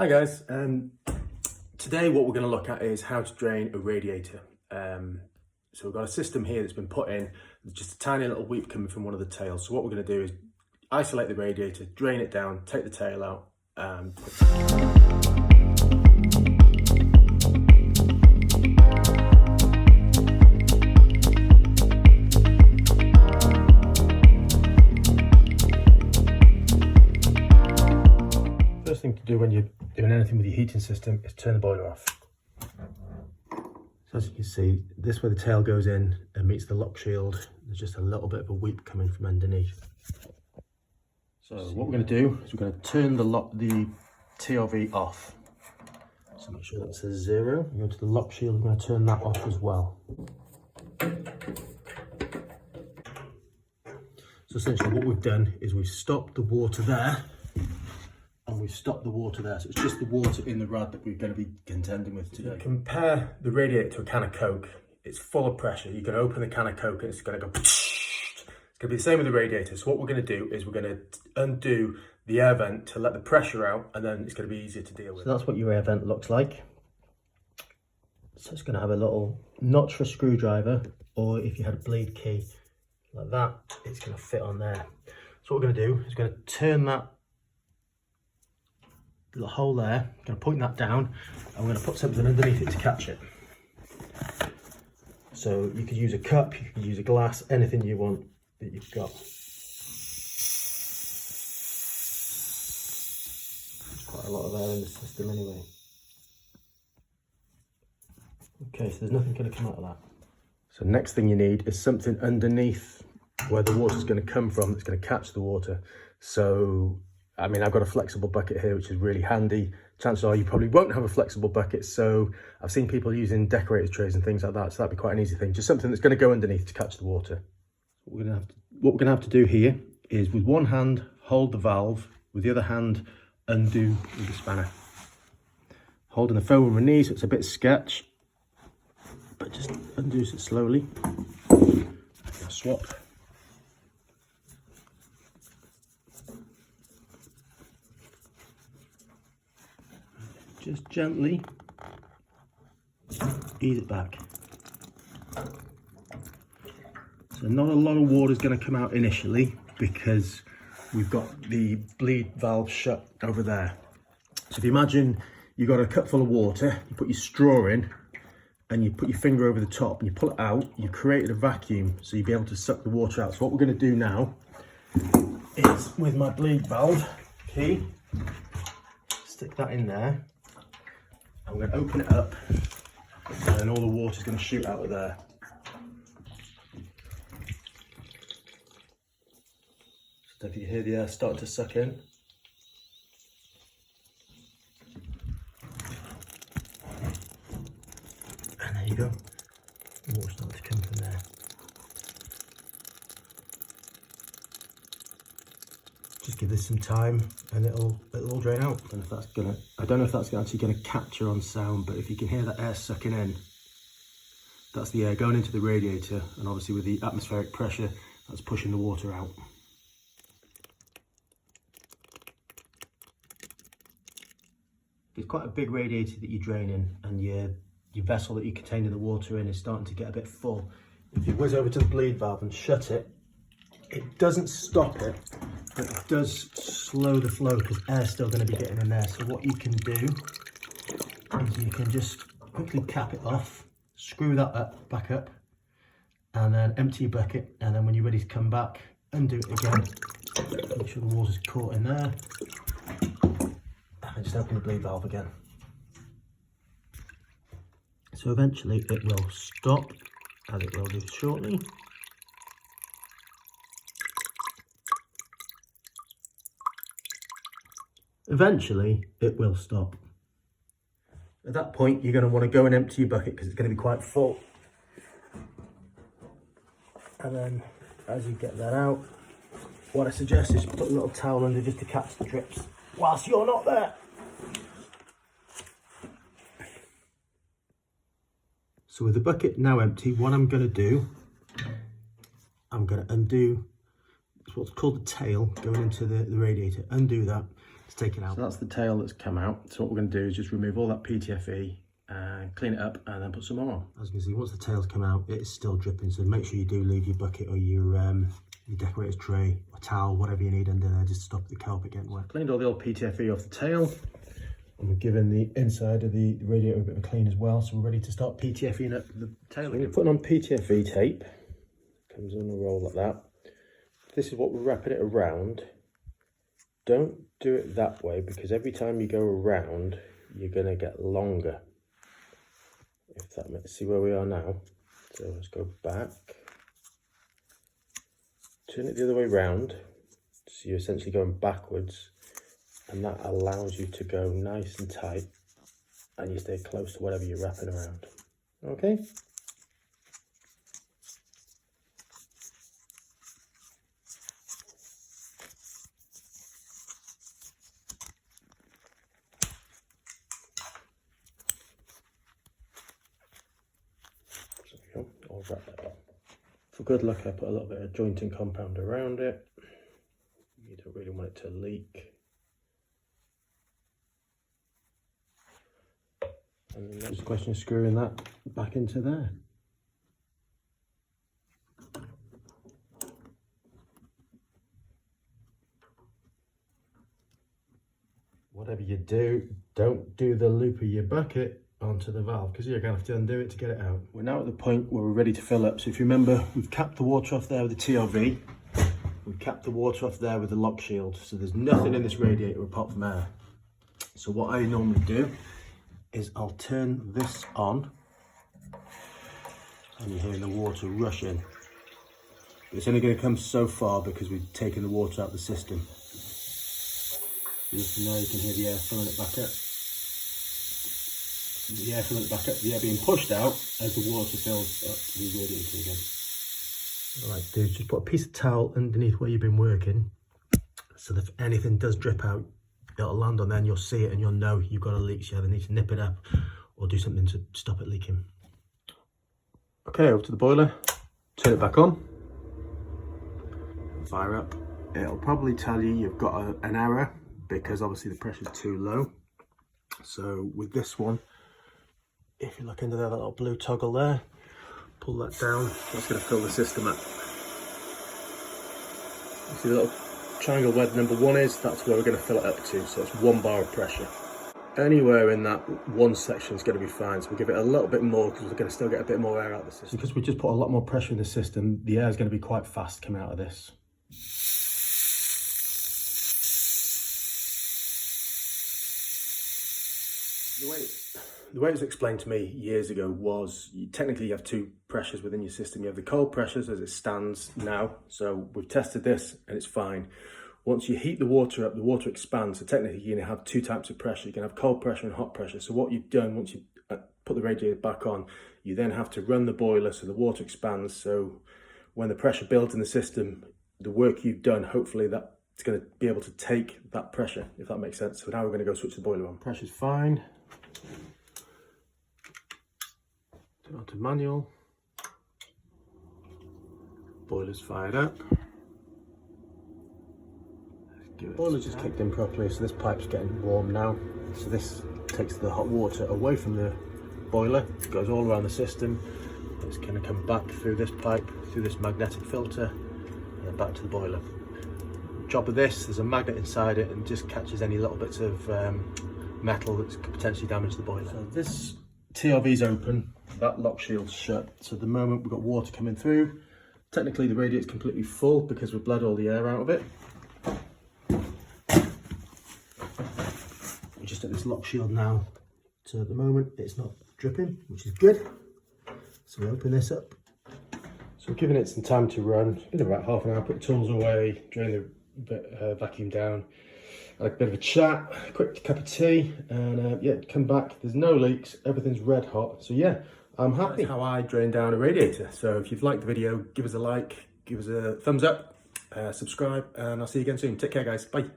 Hi guys, today what we're going to look at is how to drain a radiator. So we've got a system here that's been put in, there's just a tiny little weep coming from one of the tails. So what we're going to do is isolate the radiator, drain it down, take the tail out. First thing to do when you're doing anything with your heating system is turn the boiler off. So as you can see, this where the tail goes in and meets the lock shield, there's just a little bit of a weep coming from underneath. So what we're going to do is we're going to turn the TRV off. So make sure that says 0. You go to the lock shield, we're going to turn that off as well. So essentially what we've done is we've stopped the water there. And we've stopped the water there, so it's just the water in the rad that we're going to be contending with today. Compare the radiator to a can of Coke. It's full of pressure. You can open the can of Coke and it's going to go. It's going to be the same with the radiator. So what we're going to do is we're going to undo the air vent to let the pressure out, and then it's going to be easier to deal with. So that's what your air vent looks like. So it's going to have a little notch for a screwdriver, or if you had a bleed key like that, it's going to fit on there. So what we're going to do is we're going to turn that little hole there, I'm going to point that down, and we're going to put something underneath it to catch it. So you could use a cup, you could use a glass, anything you want that you've got. There's quite a lot of air in the system anyway. Okay, so there's nothing going to come out of that. So next thing you need is something underneath where the water's going to come from that's going to catch the water. So I mean, I've got a flexible bucket here, which is really handy. Chances are you probably won't have a flexible bucket, so I've seen people using decorator trays and things like that, so that'd be quite an easy thing. Just something that's going to go underneath to catch the water. What we're going to have to do here is with one hand hold the valve, with the other hand undo with the spanner. Holding the phone with my knee, so it's a bit sketch, but just undoes it slowly. Swap. Just gently ease it back. So not a lot of water is going to come out initially because we've got the bleed valve shut over there. So if you imagine you've got a cup full of water, you put your straw in and you put your finger over the top and you pull it out, you've created a vacuum, so you'll be able to suck the water out. So what we're going to do now is, with my bleed valve key, stick that in there. I'm going to open it up, and then all the water's going to shoot out of there. So if you hear the air starting to suck in, and there you go, the water starting to come from there. Just give this some time and it'll all drain out. I don't know if that's actually gonna capture on sound, but if you can hear that air sucking in, that's the air going into the radiator, and obviously with the atmospheric pressure, that's pushing the water out. It's quite a big radiator that you're draining, and your vessel that you're containing the water in is starting to get a bit full. If you whiz over to the bleed valve and shut it, it doesn't stop it, but it does slow the flow because air's still going to be getting in there. So what you can do is you can just quickly cap it off, screw that back up, and then empty your bucket, and then when you're ready to come back, undo it again, make sure the water's caught in there, and just open the bleed valve again. So eventually it will stop, as it will do shortly. Eventually it will stop. At that point you're going to want to go and empty your bucket because it's going to be quite full. And then as you get that out, what I suggest is put a little towel under just to catch the drips whilst you're not there. So with the bucket now empty, what I'm going to do, I'm going to undo what's called the tail going into the radiator. Undo that, Let's take it out. So that's the tail that's come out. So what we're going to do is just remove all that PTFE and clean it up and then put some more on. As you can see, once the tail's come out, it is still dripping. So make sure you do leave your bucket or your decorator's tray or towel, whatever you need under there, just to stop the carpet getting wet. Cleaned all the old PTFE off the tail. And we're giving the inside of the radiator a bit of a clean as well. So we're ready to start PTFEing up the tail. So we're putting on PTFE tape. Comes on a roll like that. This is what we're wrapping it around. Don't do it that way because every time you go around, you're going to get longer. If that makes, see where we are now. So let's go back. Turn it the other way round. So you're essentially going backwards. And that allows you to go nice and tight. And you stay close to whatever you're wrapping around. Okay? I'll wrap that up. For good luck, I put a little bit of jointing compound around it. You don't really want it to leak. And then that's a question of screwing that back into there. Whatever you do, don't do the loop of your bucket onto the valve because you're going to have to undo it to get it out. We're now at the point where we're ready to fill up. So if you remember, we've capped the water off there with the TRV. We've capped the water off there with the lock shield. So there's nothing in this radiator apart from air. So what I normally do is I'll turn this on and you're hearing the water rush in. But it's only going to come so far because we've taken the water out of the system. So now you can hear the air filling it back up. The air filling it back up, the air being pushed out as the water fills up the radiator again. What I like to do is just put a piece of towel underneath where you've been working so that if anything does drip out, it'll land on there and you'll see it and you'll know you've got a leak, so you either need to nip it up or do something to stop it leaking. Okay, over to the boiler, turn it back on, fire up. It'll probably tell you you've got an error because obviously the pressure's too low. So with this one, if you look into there, that little blue toggle there, pull that down, that's going to fill the system up. You see the little triangle where the number 1 is, that's where we're going to fill it up to, so it's 1 bar of pressure. Anywhere in that one section is going to be fine, so we'll give it a little bit more because we're going to still get a bit more air out of the system. Because we just put a lot more pressure in the system, the air is going to be quite fast coming out of this. The way it was explained to me years ago was technically you have 2 pressures within your system. You have the cold pressures as it stands now. So we've tested this and it's fine. Once you heat the water up, the water expands. So technically you're going to have 2 types of pressure. You can have cold pressure and hot pressure. So what you've done once you put the radiator back on, you then have to run the boiler so the water expands. So when the pressure builds in the system, the work you've done, hopefully that it's going to be able to take that pressure, if that makes sense. So now we're going to go switch the boiler on. Pressure's fine. Turn on to manual. Boiler's fired up. Boiler's just kicked in properly, so this pipe's getting warm now. So this takes the hot water away from the boiler, goes all around the system. It's going to come back through this pipe, through this magnetic filter, and then back to the boiler. Job of this, there's a magnet inside it and just catches any little bits of metal that could potentially damage the boiler. So this TRV's open, that lock shield's shut. So at the moment we've got water coming through. Technically the radiator's completely full because we've bled all the air out of it. We're just at this lock shield now. So at the moment it's not dripping, which is good. So we open this up. So we're giving it some time to run. It's been about half an hour, put the tools away, drain the vacuum down, like a bit of a chat, a quick cup of tea, and yeah, come back. There's no leaks, everything's red hot. So yeah, I'm happy. That's how I drain down a radiator. So if you've liked the video, give us a like, give us a thumbs up, subscribe, and I'll see you again soon. Take care, guys. Bye.